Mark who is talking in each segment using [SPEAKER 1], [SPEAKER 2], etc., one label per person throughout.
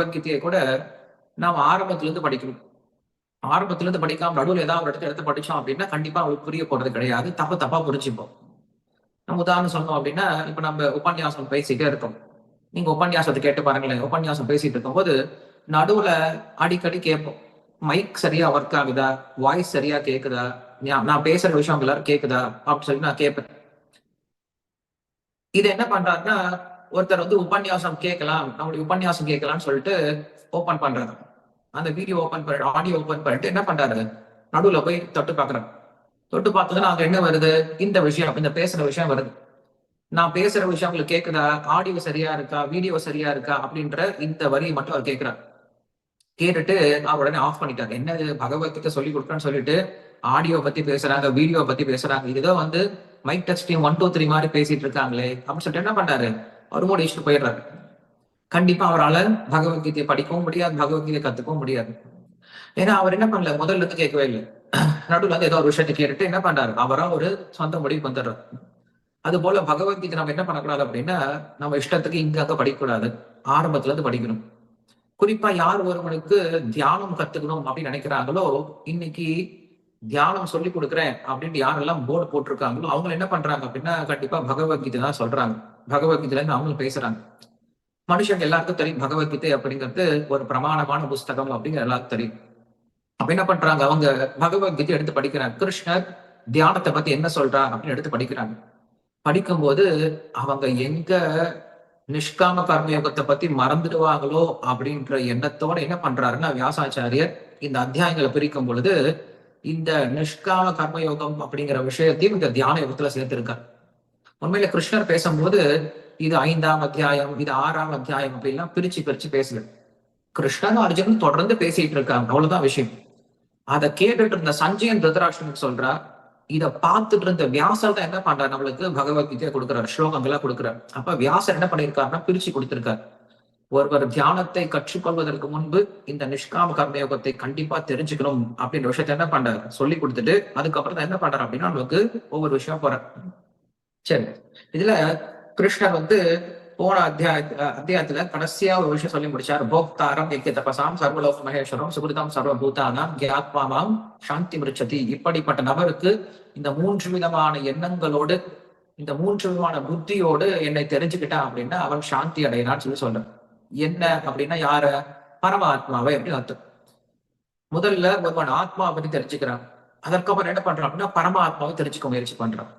[SPEAKER 1] பகவத்கீதையை கூட நாம் ஆரம்பத்திலிருந்து படிக்கணும். ஆரம்பத்திலிருந்து படிக்காம நடுவில் ஏதாவது ஒரு இடத்துல எடுத்து படிச்சோம் அப்படின்னா கண்டிப்பா அவங்களுக்கு புரிய போறது கிடையாது. தப்பா புரிஞ்சுப்போம். நம்ம உதாரணம் சொன்னோம் அப்படின்னா, இப்ப நம்ம உபன்யாசம் பேசிட்டே இருக்கோம். நீங்க உபன்யாசத்தை கேட்டு பாருங்களேன். உபன்யாசம் பேசிட்டு இருக்கும்போது நடுவுல அடிக்கடி கேட்போம். மைக் சரியா ஒர்க் ஆகுதா? வாய்ஸ் சரியா கேக்குதா? நான் பேசுற விஷயம் எல்லாரும் கேக்குதா? அப்படின்னு சொல்லி நான் கேட்பேன். இது என்ன பண்றாருன்னா, ஒருத்தர் வந்து உபன்யாசம் கேட்கலாம், நம்மளுடைய உபன்யாசம் கேட்கலாம்னு சொல்லிட்டு ஓபன் பண்றாரு. அந்த வீடியோ ஓபன் பண்ணி ஆடியோ ஓபன் பண்ணிட்டு என்ன பண்றாரு, நடுவுல போய் தொட்டு பாக்குறாரு. தொட்டு பார்த்ததுன்னா அங்க என்ன வருது, இந்த விஷயம், இந்த பேசுற விஷயம் வருது. நான் பேசுற விஷயம் உங்களுக்கு கேக்குதா, ஆடியோ சரியா இருக்கா, வீடியோ சரியா இருக்கா அப்படின்ற இந்த வரியை மட்டும் அவர் கேட்கிறார். கேட்டுட்டு அவர் உடனே ஆஃப் பண்ணிட்டாரு. என்ன பகவத்கீதை சொல்லி கொடுக்குறேன்னு சொல்லிட்டு ஆடியோ பத்தி பேசுறாங்க, வீடியோ பத்தி பேசுறாங்க, இதுதான் வந்து மைக் டெஸ்ட் டீம் 1 2 3 மாதிரி பேசிட்டு இருக்காங்களே அப்படின்னு சொல்லிட்டு என்ன பண்றாரு, ஒரு மூடி வச்சுட்டு போயிடுறாரு. கண்டிப்பா அவரால் பகவத்கீதையை படிக்கவும் முடியாது, பகவத்கீதை கத்துக்கவும் முடியாது. ஏன்னா அவர் என்ன பண்ணல, முதல்ல இருந்து கேட்கவே இல்லை. நடுவில் வந்து ஏதோ ஒரு விஷயத்தை கேட்டுட்டு என்ன பண்றாரு, அவரா ஒரு சொந்த முடிவுக்கு வந்துடுறாரு. அது போல பகவத்கீதை நம்ம என்ன பண்ணக்கூடாது அப்படின்னா, நம்ம இஷ்டத்துக்கு இங்க அங்க படிக்கக்கூடாது. ஆரம்பத்துல இருந்து படிக்கணும். குறிப்பா யார் ஒருவனுக்கு தியானம் கத்துக்கணும் அப்படின்னு நினைக்கிறாங்களோ, இன்னைக்கு தியானம் சொல்லி கொடுக்குறேன் அப்படின்ட்டு யாரெல்லாம் போர்டு போட்டிருக்காங்களோ அவங்க என்ன பண்றாங்க அப்படின்னா, கண்டிப்பா பகவத்கீதை தான் சொல்றாங்க. பகவத்கீதையில இருந்து அவங்களும் பேசுறாங்க. மனுஷங்க எல்லாருக்கும் தெரியும் பகவத்கீதை அப்படிங்கிறது ஒரு பிரமாணமான புஸ்தகம் அப்படிங்கிற எல்லாருக்கும் தெரியும். அப்ப என்ன பண்றாங்க, அவங்க பகவத்கீதை எடுத்து படிக்கிறாங்க. கிருஷ்ணர் தியானத்தை பத்தி என்ன சொல்றா அப்படின்னு எடுத்து படிக்கிறாங்க. படிக்கும்போது அவங்க எங்க நிஷ்காம கர்மயோகத்தை பத்தி மறந்துடுவாங்களோ அப்படின்ற எண்ணத்தோட என்ன பண்றாருன்னா, வியாசாச்சாரியர் இந்த அத்தியாயங்களை பிரிக்கும் பொழுது இந்த நிஷ்காம கர்மயோகம் அப்படிங்கிற விஷயத்தையும் இந்த தியான யோகத்துல சேர்த்திருக்கார். உண்மையில கிருஷ்ணர் பேசும்போது இது 5ஆம் அத்தியாயம், இது 6ஆம் அத்தியாயம் அப்படின்லாம் பிரிச்சு பிரிச்சு பேசல. கிருஷ்ணன் அர்ஜுனன் தொடர்ந்து பேசிட்டு இருக்காங்க, அவ்வளவுதான் விஷயம். அதை கேட்டுட்டு இருந்த சஞ்சயன் திருதராஷ்டிரனுக்கு சொல்றா, இதை பார்த்துட்டு இருந்த வியாசர் தான் என்ன பண்றாரு, நம்மளுக்கு பகவத்கீதையை கொடுக்குறாரு, ஸ்லோகங்களா கொடுக்குறாரு. அப்ப வியாசர் என்ன பண்ணியிருக்காருன்னா பிரிச்சு கொடுத்திருக்காரு. ஒருவர் தியானத்தை கற்றுக்கொள்வதற்கு முன்பு இந்த நிஷ்காம கர்மயோகத்தை கண்டிப்பா தெரிஞ்சுக்கணும் அப்படின்ற விஷயத்த என்ன பண்றாரு சொல்லி கொடுத்துட்டு, அதுக்கப்புறம் தான் என்ன பண்றாரு அப்படின்னா நமக்கு ஒவ்வொரு விஷயம் போறாரு. சரி, இதுல கிருஷ்ணர் வந்து போன அத்தியாயத்துல கடைசியா ஒரு விஷயம் சொல்லி முடிச்சார். போக்தாரம் யக்ஞ தபசாம் சர்வலோக மகேஸ்வரம் சுகிருதம் சர்வபூதானாம் கியாத்மாவாம் சாந்தி மிருச்சதி. இப்படிப்பட்ட நபருக்கு இந்த 3 விதமான எண்ணங்களோடு, இந்த 3 விதமான புத்தியோடு என்னை தெரிஞ்சுக்கிட்டான் அப்படின்னா அவன் சாந்தி அடையினான்னு சொல்லி சொல்றான். என்ன அப்படின்னா யார, பரமாத்மாவை அப்படின்னு அர்த்தம். முதல்ல ஒருவன் ஆத்மாவை பத்தி தெரிஞ்சுக்கிறான். அதற்கப்புறம் என்ன பண்றான் அப்படின்னா பரமாத்மாவை தெரிஞ்சுக்க முயற்சி பண்றான்.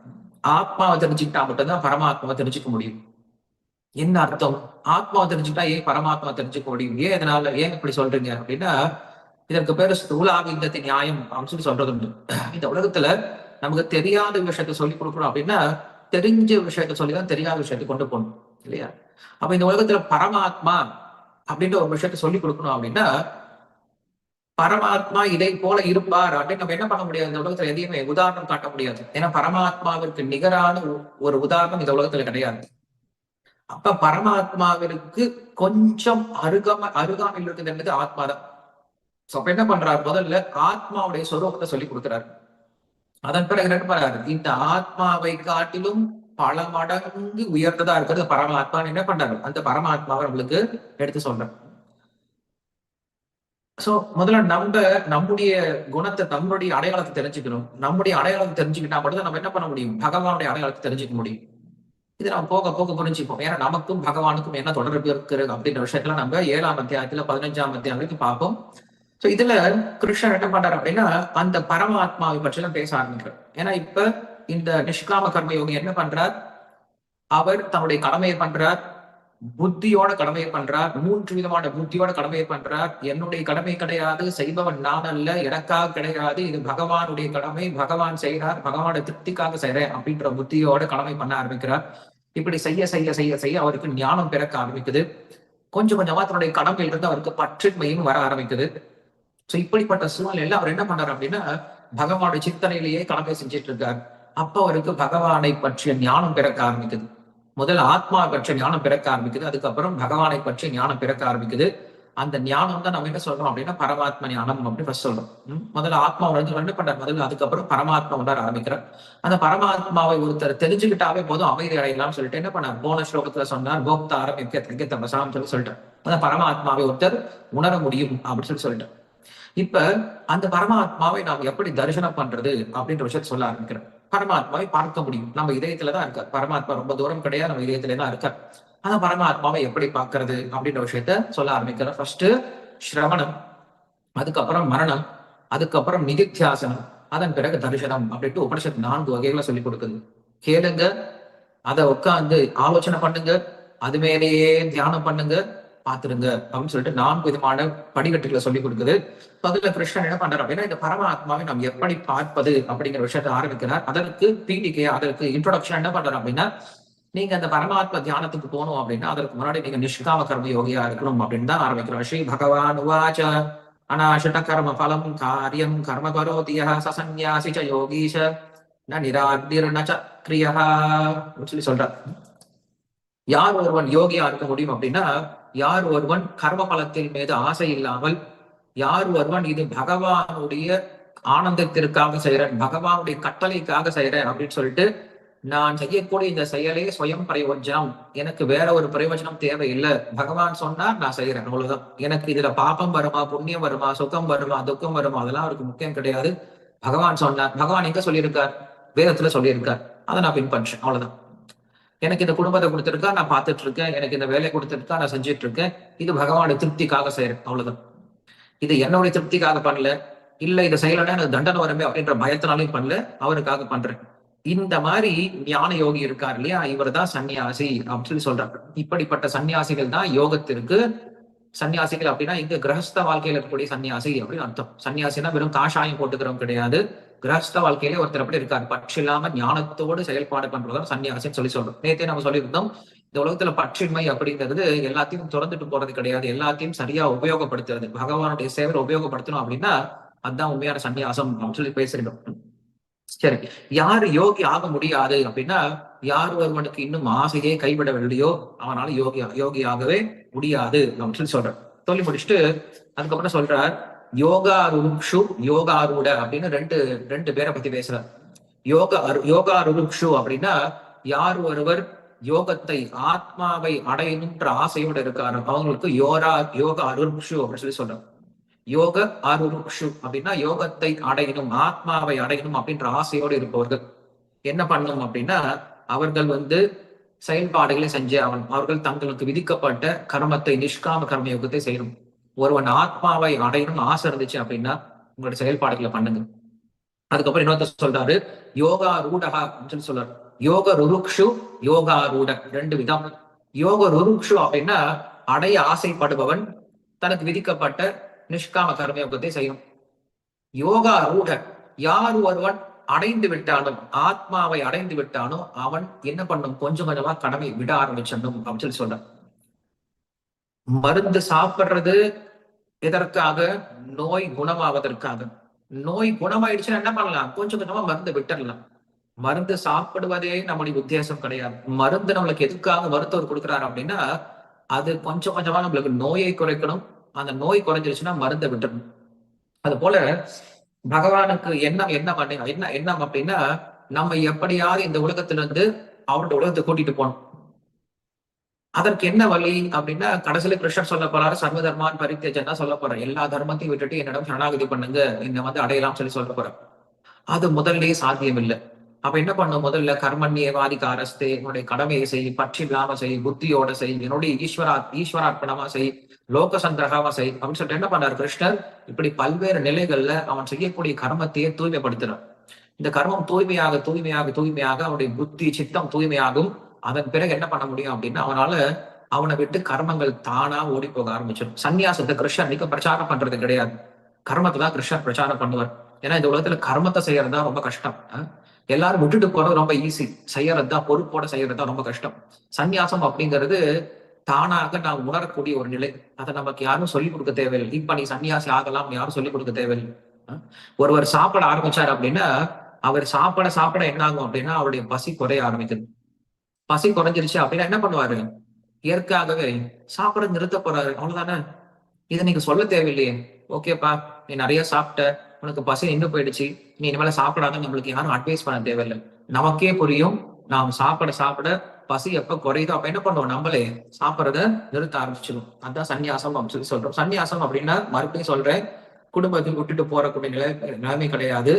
[SPEAKER 1] ஆத்மாவை தெரிஞ்சுக்கிட்டா மட்டும்தான் பரமாத்மாவை தெரிஞ்சுக்க முடியும். என்ன அர்த்தம், ஆத்மாவை தெரிஞ்சுக்கிட்டா ஏன் பரமாத்மா தெரிஞ்சுக்க முடியும், ஏன் இதனால ஏன் இப்படி சொல்றீங்க அப்படின்னா, இதற்கு பேரு ஸ்தூலாவிந்தத்தி நியாயம் அப்படின்னு சொல்லி சொல்றது உண்டு. இந்த உலகத்துல நமக்கு தெரியாத விஷயத்த சொல்லி கொடுக்கணும் அப்படின்னா தெரிஞ்ச விஷயத்த சொல்லிதான் தெரியாத விஷயத்தை கொண்டு போகணும் இல்லையா. அப்ப இந்த உலகத்துல பரமாத்மா அப்படின்ற ஒரு விஷயத்த சொல்லி கொடுக்கணும் அப்படின்னா, பரமாத்மா இதை போல இருப்பார் அப்படின்னு நம்ம என்ன பண்ண முடியாது, இந்த உலகத்துல எதையுமே உதாரணம் காட்ட முடியாது. ஏன்னா பரமாத்மாவிற்கு நிகரான ஒரு உதாரணம் இந்த உலகத்துல கிடையாது. அப்ப பரமாத்மாவிற்கு கொஞ்சம் அருகாமையில் இருக்குது என்பது ஆத்மாதான். அப்ப என்ன பண்றாரு, முதல்ல ஆத்மாவுடைய சொரூபத்தை சொல்லி கொடுக்கிறார். அதன் பிறகு என்ன பண்றாரு, இந்த ஆத்மாவை காட்டிலும் பல மடங்கு உயர்ந்ததா இருக்கிறது பரமாத்மா. என்ன பண்றாரு, அந்த பரமாத்மாவை நம்மளுக்கு எடுத்து சொல்றாரு. சோ முதல்ல நம்முடைய குணத்தை, நம்முடைய அடையாளத்தை தெரிஞ்சுக்கணும். நம்முடைய அடையாளத்தை தெரிஞ்சுக்கிட்டா மட்டும் நம்ம என்ன பண்ண முடியும், பகவானுடைய அடையாளத்தை தெரிஞ்சுக்க முடியும். இது நம்ம போக போக புரிஞ்சுப்போம். ஏன்னா நமக்கும் பகவானுக்கும் என்ன தொடர்பு இருக்கிறது அப்படின்ற விஷயத்துல நம்ம 7ஆம் அத்தியாயத்துல 15ஆம் அத்தியாயம் வரைக்கும் பார்ப்போம். சோ இதுல கிருஷ்ணர் என்ன பண்றாரு அப்படின்னா அந்த பரமாத்மாவை பற்றி எல்லாம் பேச ஆரம்பிக்கிறார். ஏன்னா இப்ப இந்த நிஷ்காம கர்ம யோகி என்ன பண்றார், அவர் தன்னுடைய கடமையை பண்றார், புத்தியோட கடமையை பண்றார், 3 விதமான புத்தியோட கடமையை பண்றார். என்னுடைய கடமை கிடையாது, செய்பவன் நான் அல்ல, எனக்காக கிடையாது, இது பகவானுடைய கடமை, பகவான் செய்யறார், பகவானுடைய திருப்திக்காக செய்யறேன் அப்படின்ற புத்தியோட கடமை பண்ண ஆரம்பிக்கிறார். இப்படி செய்ய செய்ய செய்ய செய்ய அவருக்கு ஞானம் பிறக்க ஆரம்பிக்குது. கொஞ்சம் கொஞ்சமா தன்னுடைய கடமையிலிருந்து அவருக்கு பற்றின்மையும் வர ஆரம்பிக்குது. சோ இப்படிப்பட்ட சூழ்நிலையில அவர் என்ன பண்றாரு அப்படின்னா பகவானுடைய சிந்தனையிலேயே கடமை செஞ்சிட்டு இருக்கார். அப்ப அவருக்கு பகவானை பற்றிய ஞானம் பிறக்க ஆரம்பிக்குது. முதல் ஆத்மா பற்றிய ஞானம் பிறக்க ஆரம்பிக்குது, அதுக்கப்புறம் பகவானை பற்றிய ஞானம் பிறக்க ஆரம்பிக்குது. அந்த ஞானம் தான் நம்ம என்ன சொல்றோம் அப்படின்னா பரமாத்ம ஞானம் அப்படின்னு ஃபர்ஸ்ட் சொல்றோம். முதல்ல ஆத்மா வந்து ரெண்டு பண்றாரு முதல்ல, அதுக்கப்புறம் பரமாத்மா உண்டார ஆரம்பிக்கிறார். அந்த பரமாத்மாவை ஒருத்தர் தெரிஞ்சுக்கிட்டாவே போதும் அமைதி அடையலாம்னு சொல்லிட்டு என்ன பண்ணார், போன ஸ்லோகத்துல சொன்னார் கோப்தாரம் தமசாம் சொல்லிட்டு அந்த பரமாத்மாவை ஒருத்தர் உணர முடியும் அப்படின்னு சொல்லிட்டு இப்ப அந்த பரமாத்மாவை நாம் எப்படி தரிசனம் பண்றது அப்படின்ற விஷயத்த சொல்ல ஆரம்பிக்கிறேன். பரமாத்மாவை பார்க்க முடியும், நம்ம இதயத்துலதான் இருக்கார். பரமாத்மா ரொம்ப தூரம் கிடையாது, நம்ம இதயத்துல தான் இருக்கார். ஆனா பரமாத்மாவை எப்படி பார்க்கறது அப்படின்ற விஷயத்த சொல்ல ஆரம்பிக்கிறேன். ஃபர்ஸ்ட் ஸ்ரவணம், அதுக்கப்புறம் மரணம், அதுக்கப்புறம் நிதித்தியாசனம், அதன் பிறகு தரிசனம் அப்படின்ட்டு உபனிஷத்து 4 வகைகளை சொல்லி கொடுக்குது. கேளுங்க, அதை உட்காந்து ஆலோசனை பண்ணுங்க, அது மேலேயே தியானம் பண்ணுங்க, பாத்துருங்க அப்படின்னு சொல்லிட்டு 4 விதமான படிக்கட்டுகளை சொல்லி கொடுக்குது. அதுல கிருஷ்ணன் என்ன பண்றாரு அப்படின்னா இந்த பரமாத்மாவை நாம் எப்படி பார்ப்பது அப்படிங்கிற விஷயத்த ஆரம்பிக்கிறார். அதற்கு பீடிகை, அதற்கு இன்ட்ரோடக்ஷன் என்ன பண்றாரு அப்படின்னா, நீங்க அந்த பரமாத்மா தியானத்துக்கு போகணும் அப்படின்னா அதற்கு முன்னாடி நீங்க நிஷ்காம கர்ம யோகியா இருக்கணும் அப்படின்னு தான் ஆரம்பிக்கிறோம். ஸ்ரீ பகவான் உவாச்ச அநாசட கர்ம பலம் காரியம் கர்ம கரோதிய சசன்யாசி ச யோகீஷ ந நிராக்னிர்ன ச கிரியா சொல்லி சொல்றார். யார் ஒருவன் யோகியா இருக்க முடியும் அப்படின்னா, யார் ஒருவன் கர்ம பலத்தின் மீது ஆசை இல்லாமல், யார் ஒருவன் இது பகவானுடைய ஆனந்தத்திற்காக செய்யறேன், பகவானுடைய கட்டளைக்காக செய்யறேன் அப்படின்னு சொல்லிட்டு நான் செய்யக்கூடிய இந்த செயலே சுயம் பிரயோஜனம், எனக்கு வேற ஒரு பிரயோஜனம் தேவையில்லை, பகவான் சொன்னா நான் செய்யறேன் அவ்வளவுதான், எனக்கு இதுல பாப்பம் வருமா புண்ணியம் வருமா சுகம் வருமா துக்கம் வருமா அதெல்லாம் அவருக்கு முக்கியம் கிடையாது. பகவான் சொன்னார், பகவான் எங்க சொல்லியிருக்கார், வேதத்துல சொல்லியிருக்கார், அதை நான் பின்பற்றேன் அவ்வளவுதான். எனக்கு இந்த குடும்பத்தை கொடுத்திருக்கா நான் பார்த்துட்டு இருக்கேன், எனக்கு இந்த வேலையை கொடுத்திருக்கா நான் செஞ்சுட்டு இருக்கேன், இது பகவானுடைய திருப்திக்காக செய்யறேன் அவ்வளவுதான். இது என்னுடைய திருப்திக்காக பண்ணல, இல்ல இதை செய்யலன்னா எனக்கு தண்டனை வருமே அப்படின்ற பயத்தினாலையும் பண்ணல, அவருக்காக பண்றேன். இந்த மாதிரி ஞான யோகி இருக்கார் இல்லையா, இவர் தான் சன்னியாசி அப்படின்னு சொல்லி சொல்றாங்க. இப்படிப்பட்ட சன்னியாசிகள் தான் யோகத்திற்கு சன்னியாசிகள். அப்படின்னா இங்க கிரகஸ்த வாழ்க்கையில இருக்கக்கூடிய சன்னியாசி அப்படின்னு அர்த்தம். சன்னியாசினா வெறும் காஷாயம் போட்டுக்கிறோம் கிடையாது, கிரகஸ்த வாழ்க்கையில ஒருத்தர் அப்படி இருக்காரு, பற்று இல்லாம ஞானத்தோடு செயல்பாடு பண்றதும் சன்னியாசின்னு சொல்லி சொல்றோம். நேற்றே நம்ம சொல்லியிருந்தோம், இந்த உலகத்துல பற்றின்மை அப்படிங்கிறது எல்லாத்தையும் திறந்துட்டு போறது கிடையாது, எல்லாத்தையும் சரியா உபயோகப்படுத்துறது, பகவானுடைய சேவை உபயோகப்படுத்தணும் அப்படின்னா அதுதான் உண்மையான சன்னியாசம் அப்படின்னு சொல்லி பேசிருக்கோம். சரி, யாரு யோகி ஆக முடியாது அப்படின்னா, யார் ஒருவனுக்கு இன்னும் ஆசையே கைவிடவில்லையோ அவனால யோகியாகவே முடியாது அப்படின்னு சொல்லி சொல்ற. சொல்லி முடிச்சுட்டு அதுக்கப்புறம் சொல்றார் யோகாருக்ஷு யோகாரூட அப்படின்னு ரெண்டு பேரை பத்தி பேசுறார். யோகாருக்ஷு அப்படின்னா யார் ஒருவர் யோகத்தை ஆத்மாவை அடையணுன்ற ஆசையோடு இருக்காரு அவங்களுக்கு யோக அருக்ஷு அப்படின்னு சொல்லி சொல்றார். யோக அருக்ஷு அப்படின்னா யோகத்தை அடையணும் ஆத்மாவை அடையணும் அப்படின்ற ஆசையோடு இருப்பவர்கள் என்ன பண்ணணும் அப்படின்னா, அவர்கள் செயல்பாடுகளை செஞ்சு அவர்கள் தங்களுக்கு விதிக்கப்பட்ட கர்மத்தை நிஷ்காம கர்ம யோகத்தை செய்யணும். ஒருவன் ஆத்மாவை அடையணும் ஆசை இருந்துச்சு அப்படின்னா உங்களோட செயல்பாடுகளை பண்ணுங்க. அதுக்கப்புறம் இன்னொருத்தர் சொல்றாரு யோகா ரூடகா அப்படின்னு சொல்றாரு. யோக ருருக்ஷு யோகா ரூட ரெண்டு விதம். யோக ருருக்ஷு அப்படின்னா அடைய ஆசைப்படுபவன் தனக்கு விதிக்கப்பட்ட நிஷ்காம கர்மயோகத்தை செய்யும். யோகா ரூட யார் ஒருவன் அடைந்து விட்டாலும் ஆத்மாவை அடைந்து விட்டானோ அவன் என்ன பண்ணும், கொஞ்சம் கொஞ்சமா கடமை விட ஆரம்பிச்சிடணும் அப்படின்னு சொல்லி சொல்ற. மருந்து சாப்பிடுறது எதற்காக, நோய் குணமாவதற்காக. நோய் குணமாயிடுச்சுன்னா என்ன பண்ணலாம், கொஞ்சம் கொஞ்சமா மருந்து விட்டுடலாம். மருந்து சாப்பிடுவதே நம்முடைய உத்தேசம் கிடையாது. மருந்து நம்மளுக்கு எதுக்காக மருத்துவர் கொடுக்குறாரு அப்படின்னா, அது கொஞ்சம் கொஞ்சமா நம்மளுக்கு நோயை குறைக்கணும். அந்த நோய் குறைஞ்சிருச்சுன்னா மருந்தை விட்டுறணும். அது போல பகவானுக்கு என்ன எண்ணம் அப்படின்னா, நம்ம எப்படியாவது இந்த உலகத்திலிருந்து அவருடைய உலகத்தை கூட்டிட்டு போகணும். அதற்கு என்ன வழி அப்படின்னா, கடைசியில கிருஷ்ணர் சொல்ல போறாரு சர்வ தர்மான் பரித்தியஜன்னா சொல்ல போறேன். எல்லா தர்மத்தையும் விட்டுட்டு என்னிடம் சரணாகதி பண்ணுங்க, என்ன அடையலாம் சொல்லி போறேன். அது முதல்லயே சாத்தியம் இல்லை. அப்ப என்ன பண்ணும், முதல்ல கர்மண்யேவாதிகாரஸ்தே, என்னுடைய கடமையை செய், பற்றி இல்லாம செய், புத்தியோட செய், என்னுடைய ஈஸ்வரார்ப்பணமா செய், லோக சந்திரகாவா செய் அப்படின்னு சொல்லிட்டு என்ன பண்ணார் கிருஷ்ணர், இப்படி பல்வேறு நிலைகள்ல அவன் செய்யக்கூடிய கர்மத்தையே தூய்மைப்படுத்துறான். இந்த கர்மம் தூய்மையாக அவனுடைய புத்தி சித்தம் தூய்மையாகும். அதன் பிறகு என்ன பண்ண முடியும் அப்படின்னா, அவனை விட்டு கர்மங்கள் தானா ஓடி போக ஆரம்பிச்சிடும். சன்னியாசத்தை கிருஷ்ணர் மிக பிரச்சாரம் பண்றது கிடையாது, கர்மத்தை தான் கிருஷ்ணர் பிரச்சாரம் பண்ணுவார். ஏன்னா இந்த உலகத்துல கர்மத்தை செய்யறதுதான் ரொம்ப கஷ்டம். எல்லாரும் விட்டுட்டு போறது ரொம்ப ஈஸி, செய்யறதுதான் பொறுப்போட செய்யறதுதான் ரொம்ப கஷ்டம். சன்னியாசம் அப்படிங்கிறது தானாக நாம் உணரக்கூடிய ஒரு நிலை. அதை நமக்கு யாரும் சொல்லிக் கொடுக்க தேவையில்லை. இப்ப நீ சன்னியாசி ஆகலாம் யாரும் சொல்லிக் கொடுக்க தேவையில்லை. ஒருவர் சாப்பிட ஆரம்பிச்சார் அப்படின்னா, அவர் சாப்பிட என்ன ஆகும் அப்படின்னா, அவருடைய பசி குறைய ஆரம்பிக்குது. பசி குறைஞ்சிருச்சு அப்படின்னா என்ன பண்ணுவாரு, இயற்கையாகவே சாப்பிட நிறுத்த போறாரு, அவ்வளவுதானே. இதை நீங்க சொல்ல தேவையில்லையே. ஓகேப்பா, நீ நிறைய சாப்பிட்ட, உனக்கு பசி நின்று போயிடுச்சு, நீ இனிமேல சாப்பிடாத, நம்மளுக்கு யாரும் அட்வைஸ் பண்ண தேவையில்லை. நமக்கே புரியும், நாம் சாப்பிட சாப்பிட பசி எப்ப குறையுதோ அப்ப என்ன பண்ணுவோம், நம்மளே சாப்பிடறத நிறுத்த ஆரம்பிச்சிடும். அதான் சந்நியாசம் அப்படின்னு சொல்லி சொல்றோம். சந்நியாசம் அப்படின்னா மறுபடியும் சொல்றேன், குடும்பத்தை விட்டுட்டு போறக்கூடிய நிலைமை கிடையாது.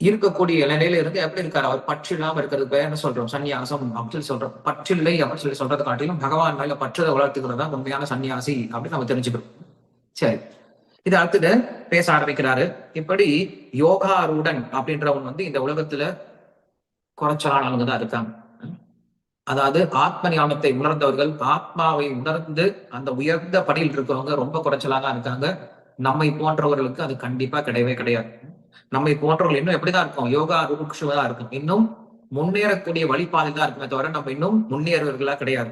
[SPEAKER 1] இருக்கக்கூடிய நிலையில இருந்து எப்படி இருக்காரு அவர், பற்று இல்லாம இருக்கிறது பேர் என்ன சொல்றோம், சன்னியாசம் அப்படின்னு சொல்லி சொல்றோம். பற்றில்லை அப்படின்னு சொல்லி சொல்றதை காட்டிலும் பகவான் மேல பற்றுதை வளர்த்துக்கிறது தான் உண்மையான சன்னியாசி அப்படின்னு நம்ம தெரிஞ்சுக்கிறோம். சரி, இது அடுத்தது பேச ஆரம்பிக்கிறாரு. இப்படி யோகாரூடன் அப்படின்றவன் வந்து இந்த உலகத்துல குறைச்சலானவங்க தான் இருக்காங்க. அதாவது ஆத்ம ஞானத்தை உணர்ந்தவர்கள், ஆத்மாவை உணர்ந்து அந்த உயர்ந்த படியில் இருக்கிறவங்க ரொம்ப குறைச்சலா தான் இருக்காங்க. நம்மை போன்றவர்களுக்கு அது கண்டிப்பா கிடையவே கிடையாது. நம்மை போன்றவர்கள் இன்னும் எப்படிதான் இருக்கும், யோகா ருக்ஷுவா இருக்கும், இன்னும் முன்னேறக்கூடிய வழிபாதை தான் இருக்குமே தவிர நம்ம இன்னும் முன்னேறுவர்களா கிடையாது.